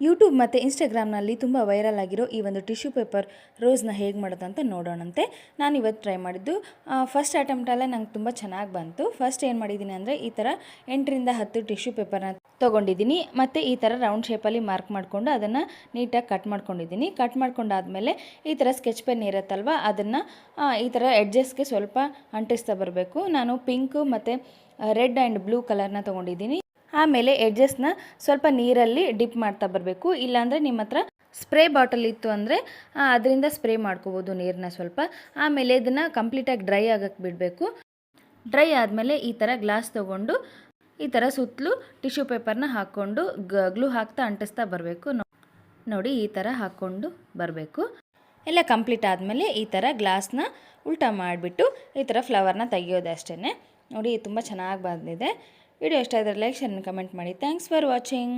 YouTube ಮತ್ತು ಇನ್ಸ್ಟಾಗ್ರಾಮ್ನಲ್ಲಿ ತುಂಬ viral ಆಗಿರೋ ಈ ಒಂದು ಟಿಶ್ಯೂ ಪೇಪರ್ ರೋಸ್ನ ಹೇಗೆ ಮಾಡೋದಂತ ನೋಡೋಣಂತೆ. ನಾನಿವತ್ತು ಟ್ರೈ ಮಾಡಿದ್ದು ಫಸ್ಟ್ ಅಟೆಂಪ್ಟಲ್ಲೇ ನಂಗೆ ತುಂಬ ಚೆನ್ನಾಗಿ ಬಂತು. ಫಸ್ಟ್ ಏನು ಮಾಡಿದ್ದೀನಿ ಅಂದರೆ ಈ ಥರ 8ರಿಂದ 10 ಟಿಶ್ಯೂ ಪೇಪರ್ನ ತೊಗೊಂಡಿದ್ದೀನಿ. ಮತ್ತು ಈ ಥರ ರೌಂಡ್ ಶೇಪಲ್ಲಿ ಮಾರ್ಕ್ ಮಾಡಿಕೊಂಡು ಅದನ್ನು ನೀಟಾಗಿ ಕಟ್ ಮಾಡ್ಕೊಂಡಿದ್ದೀನಿ. ಕಟ್ ಮಾಡ್ಕೊಂಡಾದಮೇಲೆ ಈ ಥರ ಸ್ಕೆಚ್ ಪೆನ್ ಇರುತ್ತಲ್ವ ಅದನ್ನು ಈ ಥರ ಎಡ್ಜಸ್ಗೆ ಸ್ವಲ್ಪ ಅಂಟಿಸ್ತಾ ಬರಬೇಕು. ನಾನು ಪಿಂಕು ಮತ್ತು ರೆಡ್ ಆ್ಯಂಡ್ ಬ್ಲೂ ಕಲರ್ನ ತೊಗೊಂಡಿದ್ದೀನಿ. ಆಮೇಲೆ ಎಡ್ಜಸ್ನ ಸ್ವಲ್ಪ ನೀರಲ್ಲಿ ಡಿಪ್ ಮಾಡ್ತಾ ಬರಬೇಕು. ಇಲ್ಲಾಂದರೆ ನಿಮ್ಮ ಹತ್ರ ಸ್ಪ್ರೇ ಬಾಟಲ್ ಇತ್ತು ಅಂದರೆ ಅದರಿಂದ ಸ್ಪ್ರೇ ಮಾಡ್ಕೋಬೋದು ನೀರನ್ನ ಸ್ವಲ್ಪ. ಆಮೇಲೆ ಇದನ್ನು ಕಂಪ್ಲೀಟಾಗಿ ಡ್ರೈ ಆಗೋಕ್ಕೆ ಬಿಡಬೇಕು. ಡ್ರೈ ಆದಮೇಲೆ ಈ ಥರ ಗ್ಲಾಸ್ ತೊಗೊಂಡು ಈ ಥರ ಸುತ್ತಲೂ ಟಿಶ್ಯೂ ಪೇಪರ್ನ ಹಾಕ್ಕೊಂಡು ಗ್ಲೂ ಹಾಕ್ತಾ ಅಂಟಿಸ್ತಾ ಬರಬೇಕು. ನೋಡಿ ಈ ಥರ ಹಾಕ್ಕೊಂಡು ಬರಬೇಕು. ಎಲ್ಲ ಕಂಪ್ಲೀಟ್ ಆದಮೇಲೆ ಈ ಥರ ಗ್ಲಾಸ್ನ ಉಲ್ಟಾ ಮಾಡಿಬಿಟ್ಟು ಈ ಥರ ಫ್ಲವರ್ನ ತೆಗಿಯೋದು ಅಷ್ಟೇ. ನೋಡಿ ತುಂಬ ಚೆನ್ನಾಗಿ ಬಂದಿದೆ. ವಿಡಿಯೋ ಇಷ್ಟ ಆದರೆ ಲೈಕ್ ಶೇರ್ ಕಮೆಂಟ್ ಮಾಡಿ. Thanks for watching.